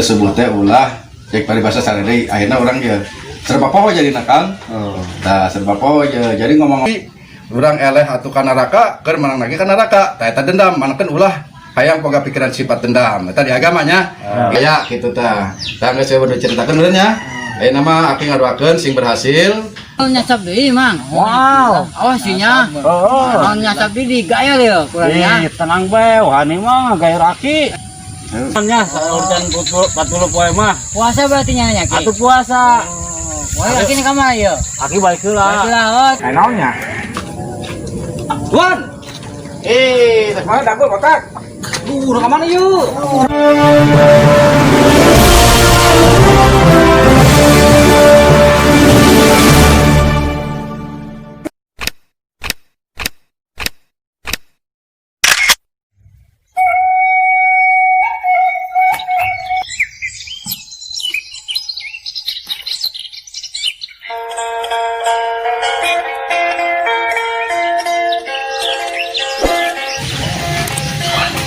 tersebut teh ulah cek paribasa sarere akhirnya orang ya serba poho jadi nakal. Nah serba poho jadi ngomong orang eleh atuh kana neraka keur menang lagi kana neraka tah eta dendam manakeun ulah hayang boga pikiran sifat dendam eta di agamanya aya kitu tah geus saya udah ceritakeun ulun nya ayeuna mah aki ngadoakeun sing berhasil nyasap deui mang. Wow. Awas sinya. Oh. Nyasap deui gaya ya kurangnya. Tenang bae, wahani mah gaya raki. Nya urusan 40 poe mah. Puasa berarti nya nya ki. Atuh puasa. Wah, lagi ni ka mah ya. Aki balik heula. Laot. Naonnya? Tuan teh mana dapur kotak Udah ka mana yuk?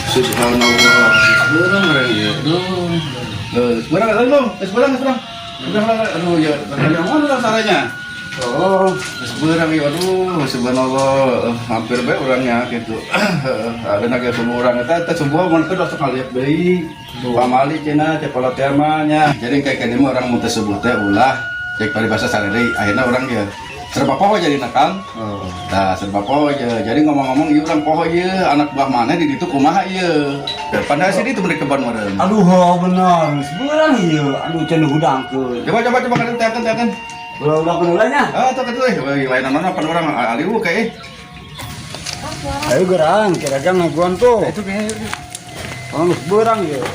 Subhanallah seberang orang ya seberang aduh ya yang mana lah caranya seberang ya aduh subhanallah hampir baik orangnya gitu ada naga semua orang itu semua mereka udah sekali bayi pamali cina cepola temanya jadi kayak gini orang mau tersebut teh ulah cek paribasa sarere akhirnya orang ya serba poho jadi nakal. Nah serba poho jadi ngomong-ngomong ieu urang poho ieu anak buah mana di ditu kumaha ieu padahal sih itu mereka kebon meureun Aduh, bener. Sebenarnya ieu anu cenah hudangkeun. coba kan teakeun Udah penulanya. tuh kedua lain nana pan orang aliu kayak Ayo gerang, kira-kira ngaguan tuh. itu kayak Anu seberang ieu.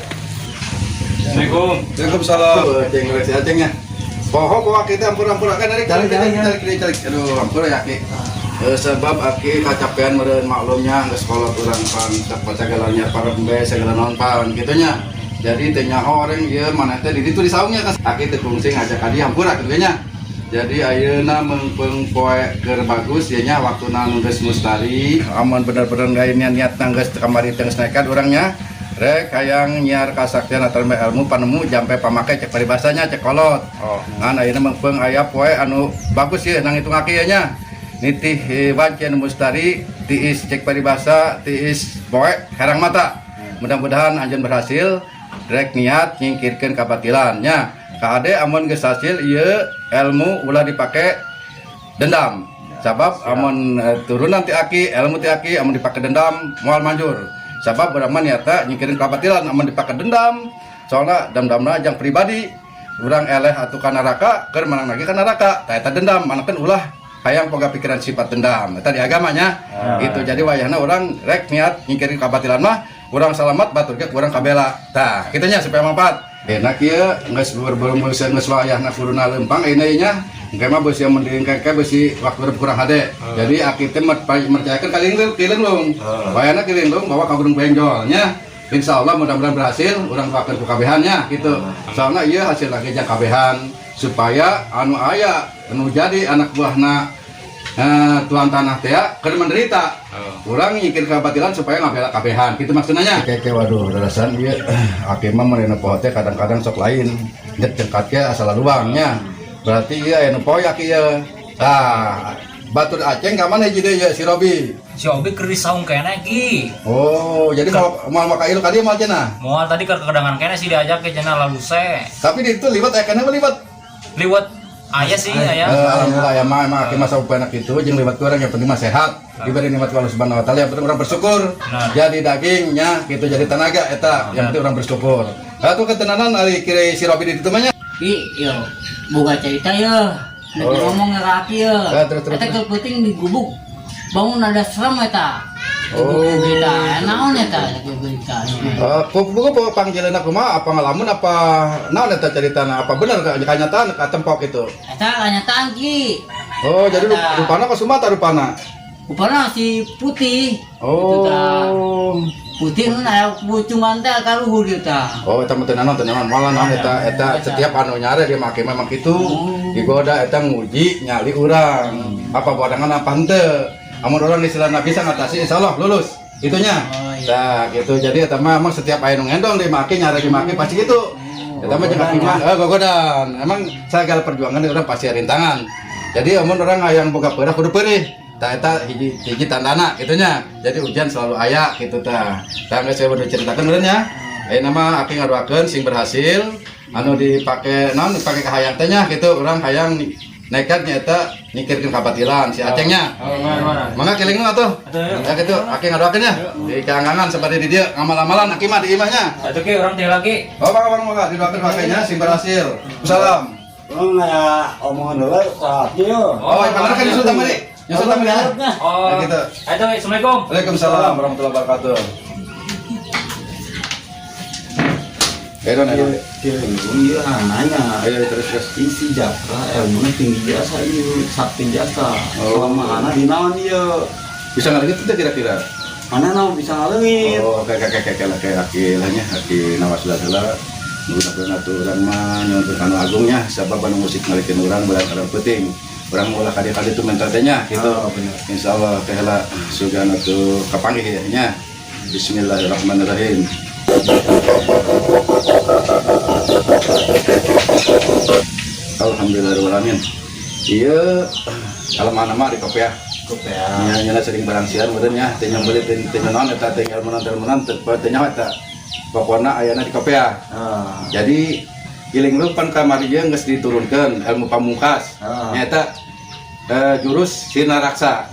Assalamualaikum. Waalaikumsalam. Ceng rek cengnya. Poho bawa kita ampur kan dari cari. Aduh, ampur ya ki. Sebab aki kacapean meureun maklumnya geus kolot urang pan segala para pembe segala non pan kitunya. Jadi teh nyaho orang ieu maneh teh di ditu di saungnya kan. Aki teh kungsi ngajak ka dieu ampura kitu nya. Jadi ayeuna meungpeung poe keur bagus ieu nya waktuna nu geus mustari. Amun bener-bener gaeunya niat geus kamari teh geus nekat urangnya. Rek hayang nyiar kasaktian atau ilmu panemu jampe pamakai cek paribasanya cek kolot. Ngan ayeuna meungpeung aya poe anu bagus ye nang hitung aki nya. Nitih wancen mustari tiis cek paribasa tiis poe herang mata. Mudah-mudahan anjeun berhasil rek niat nyingkirkeun kabatilan nya. Kade amun geus hasil ieu ilmu ulah dipake dendam. Sabab amun turunan ti aki ilmu ti aki amun dipake dendam moal manjur. Sabab urang mah niatna nyingkirin kabatilan amun dipake dendam soalna dendamna ajang pribadi urang eleh atuh ka neraka keur menang lagi ka neraka tah eta dendam manakeun ulah hayang boga pikiran sifat dendam eta di agamanya gitu jadi wayahna urang rek niat nyingkirin kabatilan mah urang salamat batur ge urang kabela tah kitu nya supaya manfaat enak ieu geus berbelum geus wayahna kuruna lempang ayeuna nya engke mah beus yang mending keke beusi waktu kurang hade jadi aki teh mercayakeun ka Linglung wayahna ki Linglung bawa ka Gunung Benjol nya insyaallah mudah-mudahan berhasil urang doakeun ku kabehannya gitu soalna ieu hasil lagi jeung kabehan supaya anu aya anu jadi anak buahna tuan tanah teh keur menderita urang nyikir kabatilan supaya ngabela kabehan kitu maksudna nya keke waduh darasan ieu aki mah meureuh poho teh kadang-kadang sok lain nyet cengkat ge asal luangnya berarti ieu anu poho aki ieu tah batur Aceh ka mana hiji deui si Robi keur disaung kene ki. oh jadi moal maka ilu ka dieu moal cenah Moal tadi ke kedangan kene sih diajak ke cenah lalu se. tapi di itu liwat aya kana liwat Liwat aya sih aya. alhamdulillah ya mah aki mah saupenak kitu jeung liwat urang yang penting mah sehat diberi nikmat Allah Subhanahu wa taala yang penting urang bersyukur jadi dagingnya kitu jadi tenaga eta yang penting urang bersyukur atuh ketenanan ari kiri si Robi di ditu mah nya Yo, boga cerita ya. Ngomong ngeraki ya. Terus. Eta penting digubuk. Bangun ada serem eta. Kita naon eta berita. Kupu panggilan kumaha apa ngalamun apa naon eta caritana apa bener kanyataan ka tempok itu Eta kanyataan ki. oh jadi rupana ka Sumatra rupana Rupana si putih. oh Putih nu aya pucungan teh ka luhur ieu tah. oh eta mah teu naon malah naon eta setiap anu nyare dia make memang kitu digoda eta nguji nyali urang apa bodangan apa henteu amun urang istilahna bisa ngatasi insyaallah lulus gitunya. Oh, iya. Nah, gitu. Jadi eta mah emang setiap aya nu ngendong dimaki nyari dimaki pasti gitu. Eta mah jeung aki mah gogodan. Emang sagala perjuangan urang pasti rintangan. Jadi amun orang hayang boga peurah kudu peurih. Tah eta hiji tandana gitunya. Jadi ujian selalu aya gitu tah. Tah geus saya udah ceritakeun urang nya. Ayeuna mah aki ngadoakeun sing berhasil anu dipake naon dipake ka hayang teh nya gitu. Urang hayang nekat nyata nyikirkeun kabatilan si Acengnya. Mangga keling nu atuh. Ya gitu, aki ngadoakeun nya. Di kaangangan seperti di dieu ngamal-amalan aki mah di imahnya. Atuh ki orang teh lagi. Oh, mangga didoakeun pakainya sing berhasil. Salam. Oh, nggak omongan dulu saatnya. Oh, mana kan nyusul tamari? Nyusul tamari ya. Oh, gitu. Ayo, assalamualaikum. Waalaikumsalam warahmatullahi wabarakatuh. Eron, Iya, nanya. ayo terus. Isi jasa, ilmu tinggi jasa ini, sakti jasa. Oh. Selama anak di naon iya. Bisa ngalengit tidak kira-kira? Mana naon bisa ngalengit. Oh, kayak aki lah nya, aki nawaslala. Mudah-mudahan atuh urang mah nyuntun anu agungnya, sabab anu musik ngalikeun urang berat urang penting. Urang ulah kali-kali itu mental teh nya gitu. Oh, bener. Insyaallah kaheula sugan atuh kapanggih nya. Bismillahirrahmanirrahim. Alhamdulillahirrahmanirrahim. Iya, kalau mana mah di kopi ya. Kopi ya. Nyala sering barang siar meureun nya, teh nyambeli teh non eta teh ilmunan teh nya eta. Pokona ayana di kopi ya. Jadi giling lu pan kamari jeung geus diturunkeun ilmu pamungkas. Nyata jurus Sirna Raksa.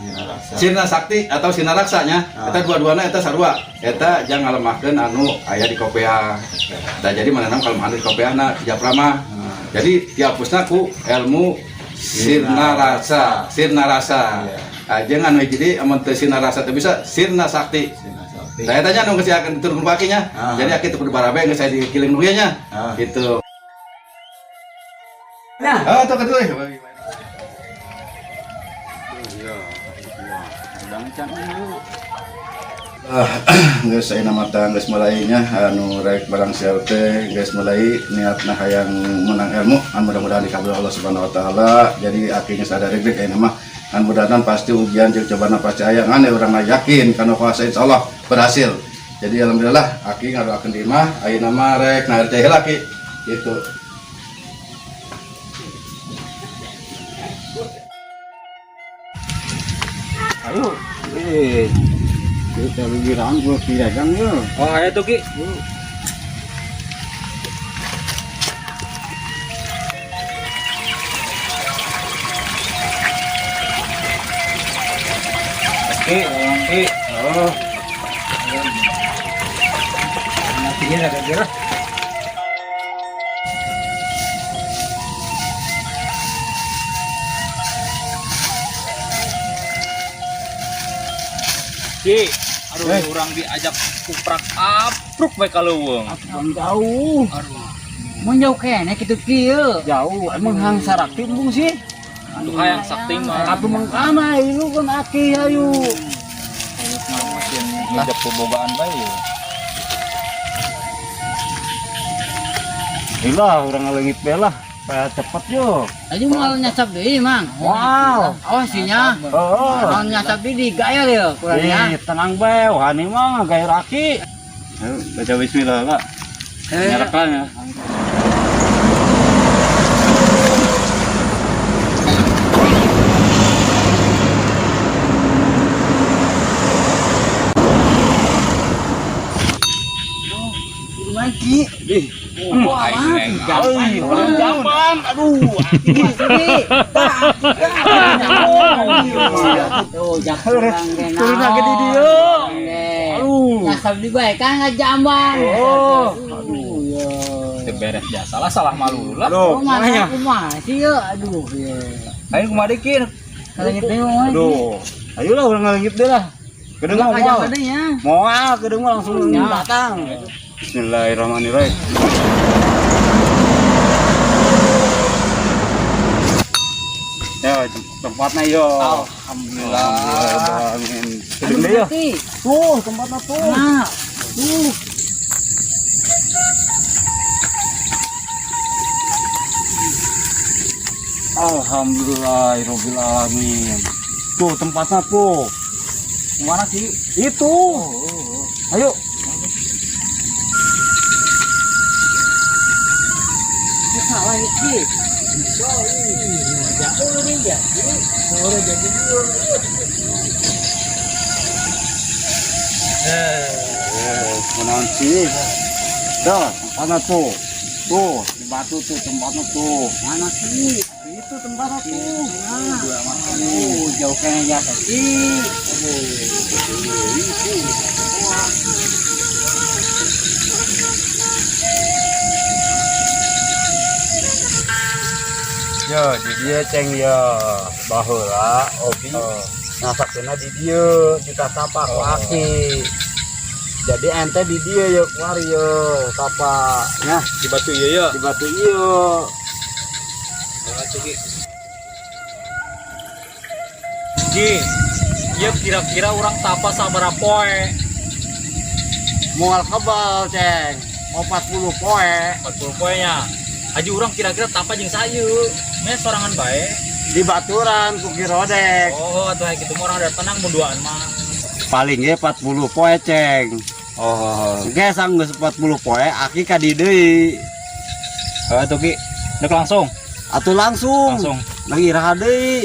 Sirna Sakti atau Sirna Raksanya. Eta dua-duana eta sarua. Eta jang ngalemahkeun anu aya di kopea. Tah jadi manehna kalau anu di kopeana japra mah. Jadi dihapusna ku ilmu Sirna Rasa, Sirna Rasa. Jeung anu jadi amun teu Sirna Rasa teu bisa Sirna Sakti. Saya tanya nunggu sih akan diturunkan pakinya. Jadi aki tuh kudu barabe geus saya dikiling dulu nya. Gitu. Nah, Tuh kedua. Geus saya nama geus mulai nya anu rek barang siar teh geus mulai niatna hayang menang ilmu mudah-mudahan dikabul Allah Subhanahu wa taala. Jadi akinya sadar rek aya nama kan mudah-mudahan pasti ujian jeung cobaan pasti aya ngan urang yakin kana kuasa insyaallah berhasil. Jadi alhamdulillah aki ngadoakeun di imah ayeuna mah rek na teh heula ki gitu. Ayo. Kita bilang gua dagang ya. Oh, ayo tuh ki. Ki. Oh. Nanti ada kira. Ki, aduh orang diajak kuprak apruk bae kaleuweung. Abang jauh. mun jauh kene kitu kieu. Jauh. Emang hang sarakti bung sih. Aduh hayang sakti mah. Aku mengkana itu kan aki ayu. Makin hidup pembogaan bae. Ilah orang ngalengit belah. Supaya cepet yo. Aja mau nyasap deui, Mang. Wow. Awas nya. Oh. Mau nyasap deui di gaya ya kurangnya. Tenang bae, wani mah gaya raki. Ayo baca bismillah lah. Nyalakan ya. Lagi. Orang jamban, aduh. Tuh, jangan Turun lagi di dia. Aduh. Nyasap di bae kan ngajambang. Oh. Aduh, ya. Teu beres ya, salah malu lah. Aduh, Mana aku masih ya. Aduh, ya. Ayo kumaha dikir. Kalau nyepeng mau. aduh. Ayolah orang ngalengit deh lah. Kedengar mau. Adanya. Mau kedengar langsung Ya. datang. Bismillahirrahmanirrahim. Ya, tempatnya yo. Alhamdulillah. Amin. Kedeng deh yo. Tuh, tempatnya tuh. Nah, Tuh. Alhamdulillahirobbilalamin. Tuh tempatnya tuh. Kemana Ki? Itu. Ayo. Salah iki. Jauh ini ya. Sore jadi Menanti. Dah, mana tuh? Tuh, di batu tuh tempatnya tuh. mana sih? Itu tempatnya tuh. Jauh kayaknya jasa sih. Ya, di dia ceng ya. Baheula obi. Nasakna di dia di tapak laki. Jadi ente di dia ya kemari ya tapak. Nah, Di batu iya. di batu iya. Ki, iya kira-kira orang tapa sabaraha poe? Mual kebal ceng. Mau 40 poe. 40 poenya. Aji orang kira-kira tapa jeung sayu. Mes sorangan bae. Di baturan kuki rodek. Oh, atuh aya kitu mah urang ada tenang munduaan mah. Palingnya 40 poe ceng. Oh. Oke, sanggeus 40 poe aki ka di deui. Atuh Ki, dek langsung. Atuh langsung. Langsung. Lagi iraha deui.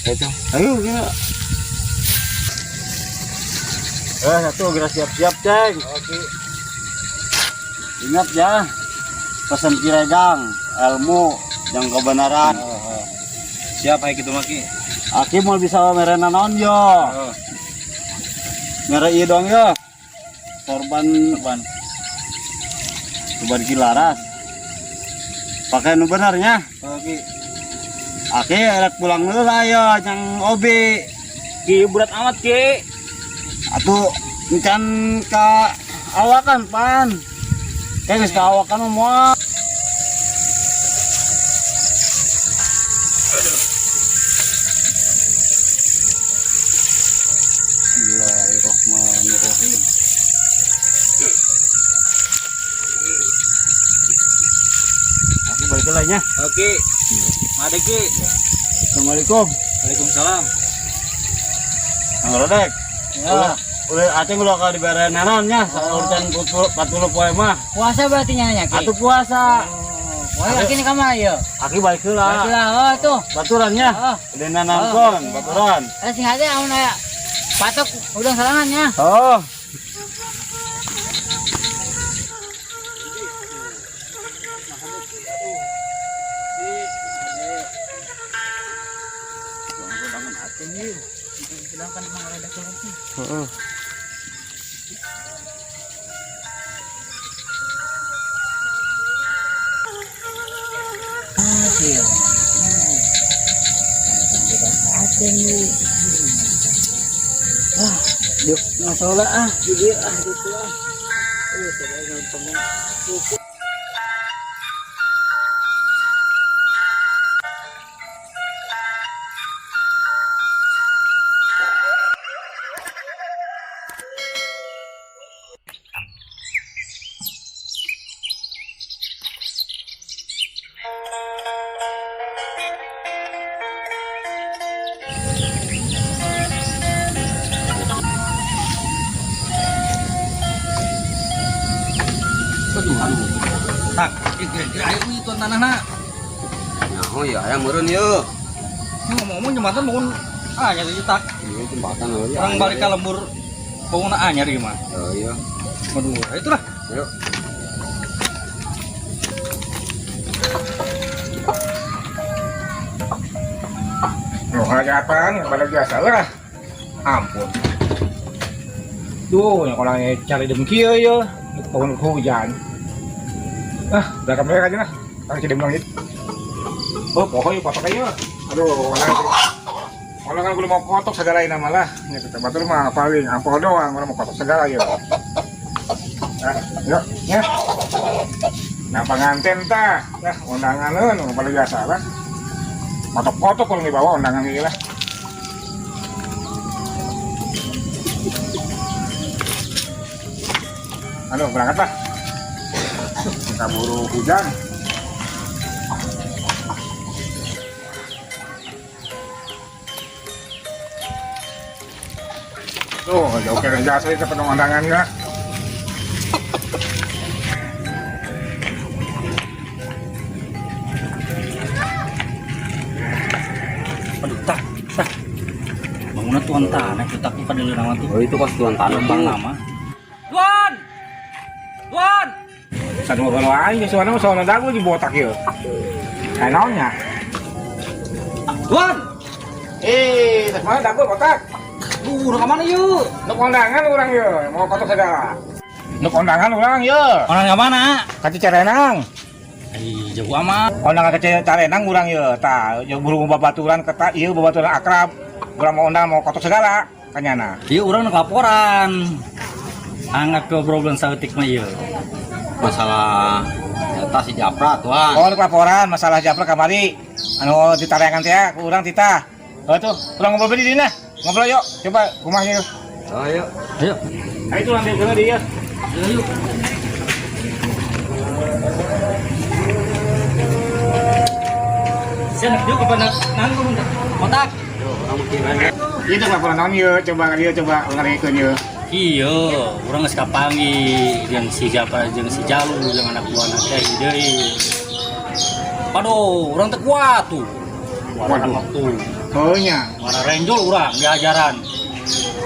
Itu. Ayo gila. Satu gerak siap-siap ceng. Oke. Ingat ya, pesan kiregang, ilmu, yang kebenaran. Siap aya kitu mah Ki. Aki mau bisa merena naon yo. Oh. Mere ieu dong yo. Korban Kilaras. Pakai nu benernya. Oke. Aki rek pulang dulu lah yo, yang obi. Ki berat amat Ki. Atuh encan ka awakan pan. Geus ka awakan moal. Bismillahirrahmanirrahim. Aku balik lagi nya. Oke. Made Ki. Assalamualaikum. Waalaikumsalam. Kang Rodek. Ya. Udah aceng ulah ka dibere nanonnya, urusan 40 poe mah. Puasa berarti nyanya Ki. Atuh puasa. Wah, yakin ka mah ya. Aki balik heula. Baiklah, oh tuh. Baturannya. Oh. Udah nanangkon baturan. Sing hade amun aya patok udang salangannya. Oh. Heeh. Yuk, masalah jadi gitu lah. Tak, kira-kira ayo itu tanahna. Oh ya, yang meureun yeuh. Ngomong jembatan bangun anyar di tak. Ini jembatan euy. Orang balik ka lembur bangun anyar ieu mah. Oh iya. Aduh, itulah. Yuk. Oh, ada apaan? Pada biasa lah. Ampun. Duh, yang kalau cari dengki ya, pohon hujan. Belakang mereka aja lah. Kang cedem langit. Oh, pokoknya patok aja. Aduh, orang kan belum mau kotok segala ini malah. Ya kita batur mah paling ampol doang, orang mau kotok segala ya. Yuk, ya. Nah, pengantin tah, ya undangan lu pada biasa lah. Kotok-kotok kalau dibawa undangan ini lah. Aduh, berangkat lah. Kita buru hujan. Tuh, jauh kira jasa itu pemandangan ya. Aduh, tak. Bangunan tuan tanah kita pada nama tuh. Oh itu pas tuan tanah Bang nama. Tuan. Tuan. Satu mobil lain, soalnya soalnya dagu di botak ya. Kayak naonnya. Tuan. Tak mana dagu botak. Udah kemana yuk? Nuk kondangan orang ya, mau kotor segala. Nuk kondangan orang ya. Orang yang mana? Kaci Carenang. Jauh amat. Kondangan kaci Carenang orang ya. Tah, ya burung babaturan kata iya babaturan akrab. Orang mau undang mau kotor segala kanyana. Iya orang nak laporan. Anggap ke problem sautik mah iya. masalah data si Japra tuan. Oh, laporan masalah Japra kamari. Anu ditarengan teh ku urang titah. Oh tuh, urang ngobrol di dina. Ngobrol yuk, coba rumahnya yuk. Oh, ayo. Ayo. Ayo tuh lantai dulu dia. Ayo. Saya nak juga pada nanggung otak. Orang mungkin Itu laporan naon yuk, coba dia coba ngarikeun yuk. Iya, orang geus kapangi yang si Japra jeung si Jalu jeung anak buahna teh deui. Aduh, orang teu kuat tuh. Waduh. Waktu. Oh nya. Mana renjol urang di ajaran.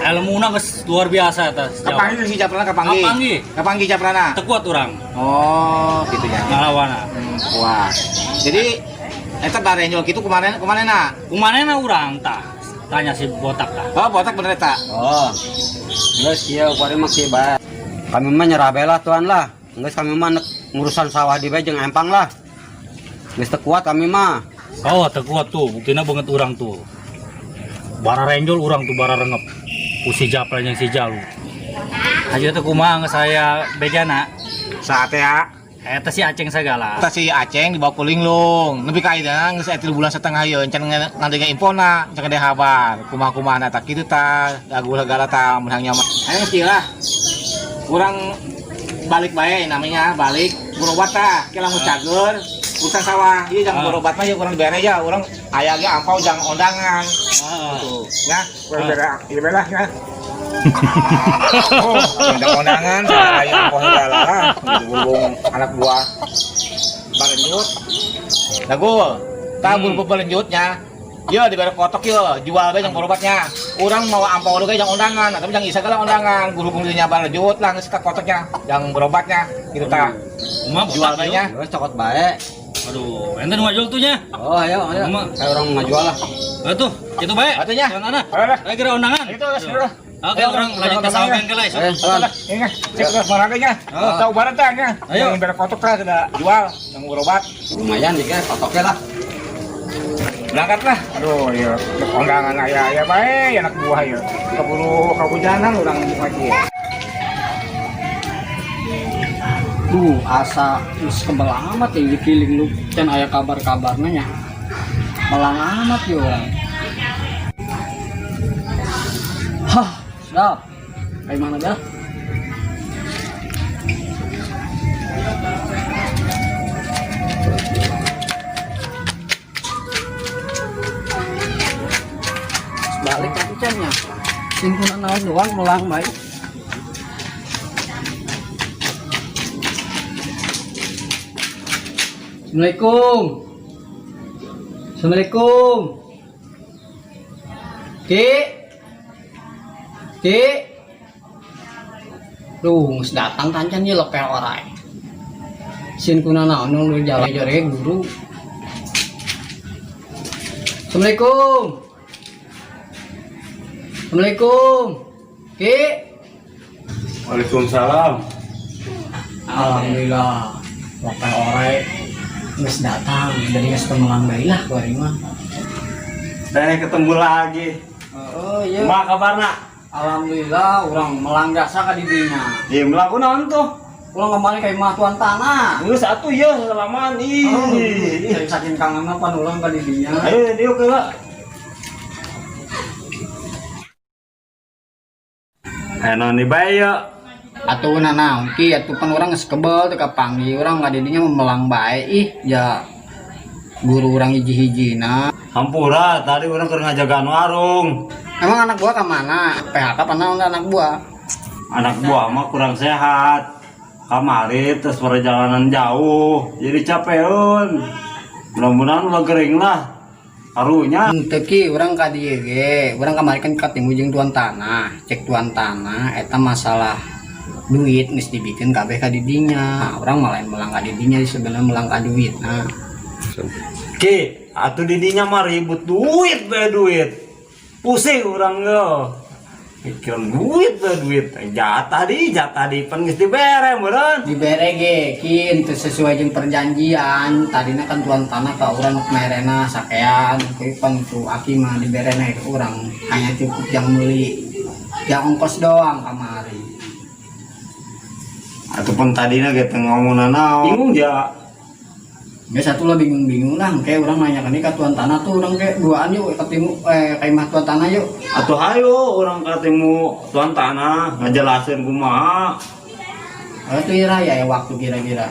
Ilmuna geus luar biasa eta. Kapangi si Japrana kapangi? Kapangi. Kapangi Japrana? Teu kuat urang. Oh, gitu ya. Ngalawana. Wah. Jadi eta barenjol kitu kumanehna? Kumanehna urang tah? Tanya si botak tah. Oh, botak bener eta. Oh. Geus kieu upari mah kieu bae. Kami mah nyerah bae lah tuan lah. Geus kami mah ngurusan sawah di bae jeung empang lah. Geus teu kuat kami mah. Oh, teu kuat tuh. Buktina banget urang tuh. Bara renjol urang tuh bara rengep. Ku si Japra jeung si Jalu. Aja teh kumaha geus saya begana. Saat ya. Eta si Aceng segala. Kita si Aceng dibawa ku linglung. Nepi ka ayeuna geus aya 3 bulan setengah ye encan ngandega infona, encan gede habar. Kumaha-kumaha tak kitu tah, dagu segala tah mun nyaman. Ayo geus kieu lah. Urang balik bae namanya, balik berobat tah, kira mau cager. Urusan sawah, ieu jang berobat mah ye urang dibere ya, urang aya ge ampau jang ondangan. Tuh, ya, urang bere ieu bae lah ya. Oh, ada kondangan, saya ampau segala lah, hubung anak buah balenjut. Dagul, tabur balenjutnya. Iya diberi kotok ya, jual bae yang berobatnya. Orang mau ampau dulu yang undangan, tapi jangan isa segala undangan. Guru-guru nya balenjut lah ngeus kotoknya, yang berobatnya gitu tah. Jual bae nya. Geus cokot bae. Aduh, ente nu ngajual tuh nya. Oh, ayo. Kayak orang ngajual lah. Atuh, kitu bae. Atunya. Sana. Ayo lah. Ayo kira undangan. Itu sudah. Oke, orang lanjut ke sawah bengkel aja. Ayo, tuan. Ini cek ke maraganya. Tahu barat tah nya. Ayo. Yang beri kotok tah sudah jual yang berobat. Lumayan dikit kotoknya lah. Berangkat lah. Aduh, iya. Kondangan aya bae anak buah ya. Keburu kahujanan urang lagi. Duh, asa geus kebal amat ya di feeling lu. Can aya kabar-kabarna nya. Melang amat ya orang. Hah, sedap. Kayak mana dah? Balik ke cannya. Simpunan naon doang melang baik. Assalamualaikum. Assalamualaikum. Ki. Duh, geus datang kancan ye lepel orai. Sin kuna naon nu jalan jare guru. Assalamualaikum. Assalamualaikum. Ki. Waalaikumsalam. Alhamdulillah. Lepel orai geus datang, jadi geus pemelang bae lah kuari mah. Ketemu lagi. Oh iya. Kumaha kabarna? Alhamdulillah, orang melang jasa ka didinya. Ieu melaku naon tuh? Ulang kembali ke imah tuan tanah. Geus atuh ieu salaman. Saya saking kangenna pan ulang ka didinya. Ayo dieu keula. Anu ni bae ya. Atuh naon ki atuh pan urang geus kebal teu kapanggih urang ka didinya melang bae ih ya guru urang hiji-hijina. Hampura tadi urang keur ngajagaan warung. Emang anak buah kemana? PHK mana anak buah? Anak buah mah kurang sehat. Kamari terus perjalanan jauh, jadi capeun. Mudah-mudahan ulah gering lah. Karunya. Teki orang ka dieu ge, urang kamari kan ketemu jeung tuan tanah. Cek tuan tanah eta masalah duit geus dibikin kabeh ka didinya. Urang mah lain melang ka didinya sebenarnya melang ka duit. Nah, Ki, atuh didinya mah ribut duit bae duit. Pusing urang yo. Pikiran duit bae duit. Jatah di pan geus dibere meureun. dibere ge kin teu sesuai jeung perjanjian. Tadina kan tuan tanah ka urang merena sakean, kuy pan tu aki mah diberena ke urang hanya cukup yang meuli yang ongkos doang kamari. Ataupun tadinya kita ngomongna naon. Bingung ya. Ya satu lah bingung-bingung lah, kayak orang nanya kan ke tuan tanah tuh orang kayak duaan yuk ketemu kayak mah tuan tanah yuk. Atuh hayo orang ketemu tuan tanah ngajelasin kumaha. Itu ira ya waktu kira-kira.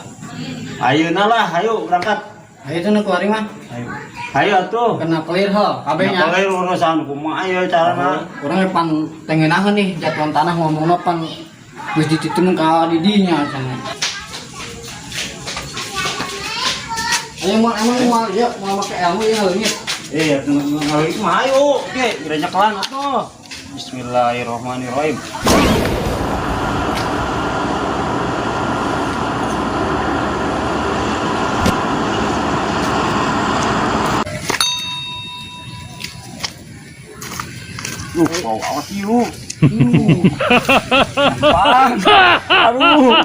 Ayeuna lah, hayo berangkat. Ayo tuh keluarin mah. Hayo atuh. Kena clear hal, kabehnya. Kalau urusan kumaha ayo carana. Orang pan tengenahan nih, jatuhan tanah ngomong pan geus dititun ka didinya cenah. Ayo emang mau ya mau pakai ilmu ya leungit. Ngalih mah ayo, oke, gereja kelan atuh. Bismillahirrahmanirrahim. Bau awas yuk. Bang, aduh,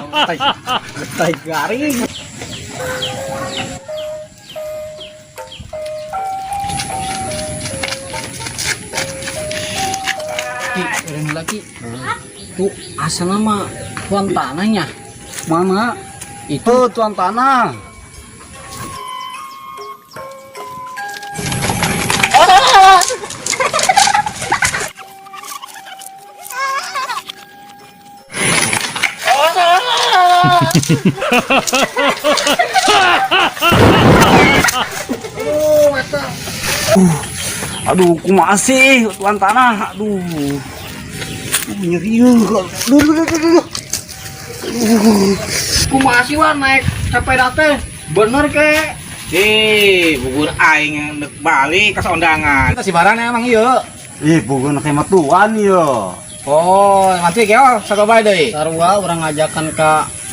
Tai garing. Ki, keren lagi. Tuh asal nama tuan tanahnya. Mana? Itu tuan tanah. aduh, kumaha sih tuan tanah, aduh. Nyeri aduh. Kumaha sih wan naik sepeda teh? Bener ke? Bugur aing neuk balik ka undangan. Kita si barana emang ieu. Bukan kayak tuan ya. Oh, nanti keo sagobae deui. Sarua orang ngajakan ke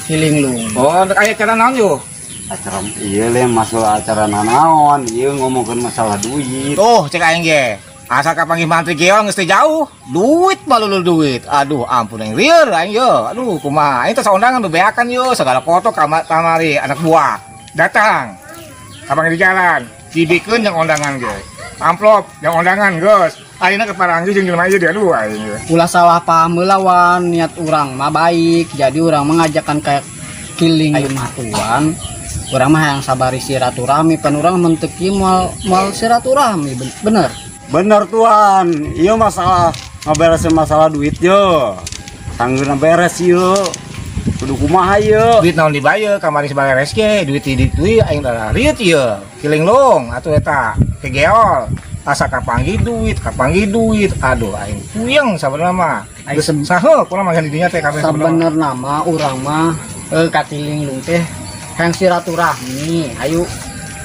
Hilinglung. Oh, neuk aya cara naon yo? Acara iya le masalah acara nanaon, iya ngomongin masalah duit. Tuh, cek aing ge. Asal kapanggih mantri keo geus teu jauh, duit balulul duit. Aduh, ampun aing lieur aing yo. Aduh, kumaha? Aing teh saundangan bebeakan yo, segala foto kamari anak buah. Datang. Kapanggih di jalan, dibikeun jeung undangan ge. Amplop yang undangan geus. Ayeuna keparangge jeung jelema ieu dia aduh aing ge. Ulah salah paham lawan niat orang mah baik. Jadi orang mengajakkan kayak kiling rumah tuan. Orang mah yang sabari silaturahmi, pan orang menteki mal silaturahmi bener. Bener tuan, iya masalah ngaberesin masalah duit yo. Tanggeuna beres yo. Kudu kumaha yo. Duit naon dibayar kamari sebagai reske, duit aing teh riut ieu. Kilinglung atuh eta kegeol. Asa kapanggih duit. Aduh aing puyeng sabenerna mah. Geus saha kurang mah didinya teh kabeh Sabener nama urang mah ka Kilinglung teh hayang silaturahmi. Ayo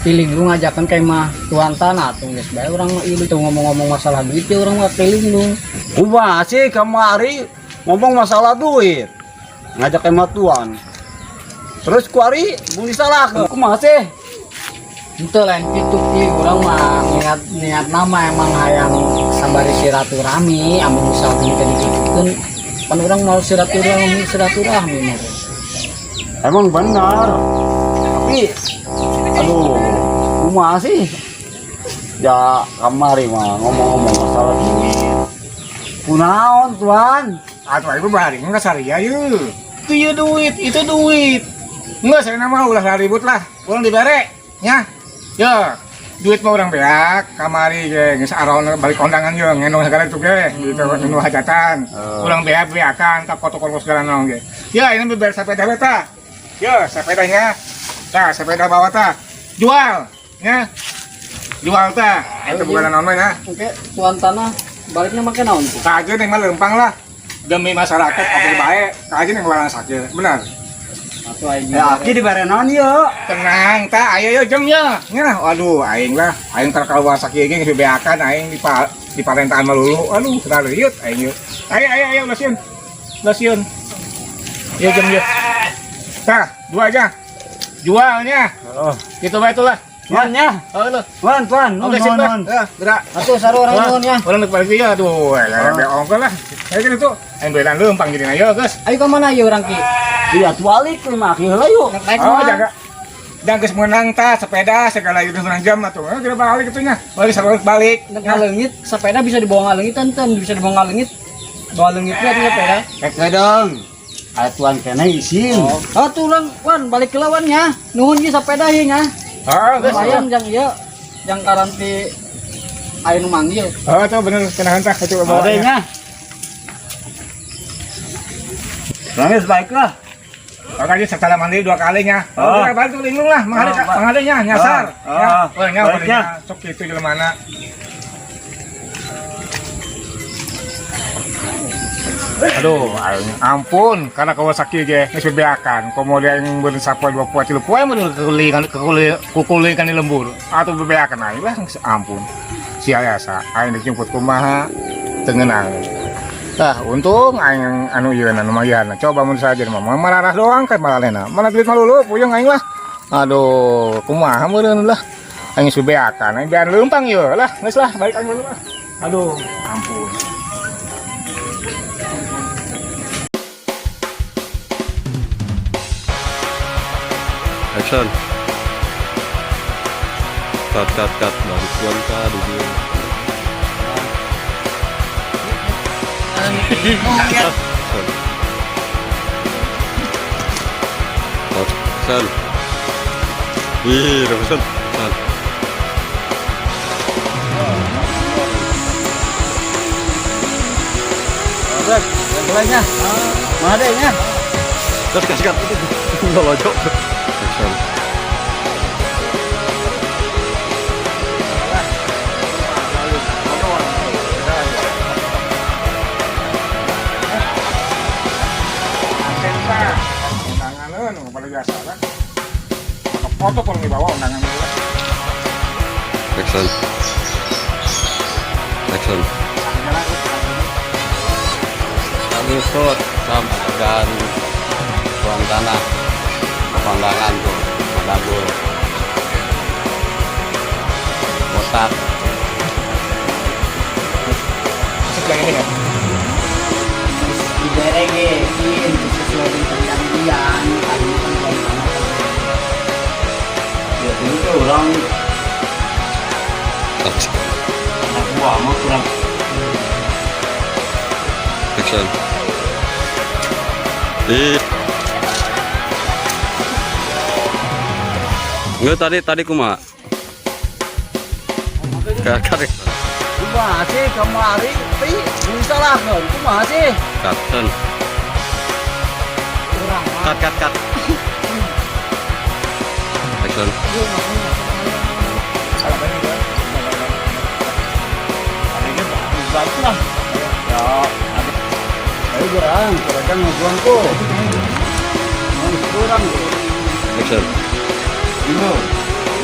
Kilinglung ngajakan kayak mah tuan tanah tuh geus bae urang mah ieu tuh ngomong-ngomong masalah duit ya urang mah Kilinglung. Kumaha sih kamari ngomong masalah duit. Ngajak emang tuan. Terus kuari mau disalahkeun. Kumaha sih? Itu lain itu ki urang mah niat nama emang hayang sabari silaturahmi, amun misalkan teh dikitukeun pan urang mau silaturahmi mah. Emang benar. Tapi aduh, kumaha sih? Ya kamari mah ngomong-ngomong masalah duit. Kunaon tuan? atuh ibu bari enggak saria yeuh. Itu duit. Enggak saya nama ulah ribut lah. Urang dibere nya. Ya, duit mah urang beak, kamari ge geus aron balik kondangan yo ngenong segala itu ge, gitu nu hajatan. Urang beakan tak foto-foto segala naon ge. Ya, ini beber sepeda eta. Ya, sepedanya. Tah, sepeda bawa tah. Jual, nya. Jual tah. Eta bukan naon mah ya. Oke, tuan tanah baliknya makan naon tuh? Kajen yang mah lempang lah. Demi masyarakat oke baik. Kajen yang larang sakit. Benar. Atau aing. Ya aki dibere naon yuk. Tenang, ta, ayo jem ya. Nya, waduh, aing lah, aing terkeluar sakit ini dibeakan, aing di parentaan melulu. Aduh, terlalu yut, aing yut. Ayo, lasiun. Iya jem ya. Tah, 2 aja. Jualnya. Oh, Gitu bae itulah. tuannya. Tuan, Oke, sip lah. Gerak. Atuh saru orang nuhun ya. Orang depan dia, aduh, ada ongkol lah. Ayo gitu. Aing belan lempang jadi ayo, guys. Ayo ke mana ya orang ki? Iya, balik ke maki heula yuk. Naik Oh, mana? jaga. Dan geus menang ta sepeda segala itu menang jam atuh. Kita balik itunya. Balik. Ngalengit, sepeda bisa dibawa ngalengit enten, bisa dibawa ngalengit. Bawa lengitnya tuh sepeda. Keke dong. Aya tuan kena isin. Oh tuh lang, wan balik ke lawannya. Nuhun ge sepeda ye nya. Oh, guys. Lumayan jang ieu. Jang karanti aya nu manggil. Oh, itu bener kenahan tah itu bawa. Adanya. Nangis baiklah. Oh, kan setelah mandi 2 kalinya. Oh. Kita bantu linglung lah, Pak. menghadapnya nyasar. Oh. Ya, Oh. nya Baik, ya. sok itu di mana. Aduh, ampun, karena kau sakit ge, geus bebeakan. Kemudian yang bersapoe 2 poe 3 poe mun kukulingan di lembur atau bebeakan aing lah, ampun. Sia biasa, aing dijemput kumaha tengenang. Tah, untung aing anu ieu na lumayan. Coba mun saja mah mararah doang kan malalena. Mana duit malulu puyeng aing lah. Aduh, kumaha meureun lah. Aing subeakan, aing biar leumpang ieu lah, geus lah balik aing dulu lah. Aduh, ampun. Action. Cut. Baru tuan kah dulu. Action. Ih, Robinson. Belanja. Mana adanya? Terus kasih cut. Enggak lojo. Action. Undangan pada biasa lah. Foto kalau di bawah undangan lah. Action. Agustus dan tuan tanah pandangan tuh Madagul botak Sebelah ini ya. Dibere ge, itu sesuai dengan perjanjian. Tadi kan tuan tanah. Ya itu orang anak buah mah kurang. Action. Ih. Enggak tadi kumaha? Kakak. Kumaha sih kemari pi disalahkeun kumaha sih? Kapten. Kurang mah. Cut. Action. Salah banyak ya. Adanya Baiklah. Ya, ayo kurang ngebuang ku. Kurang. Action. Ini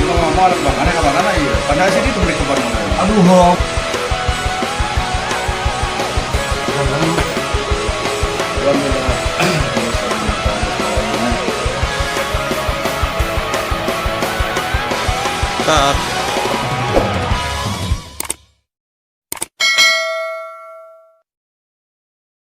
ngomong orang bangana ke bangana iya. Pada sini tuh mereka baru mana. Aduh, ho. Cut.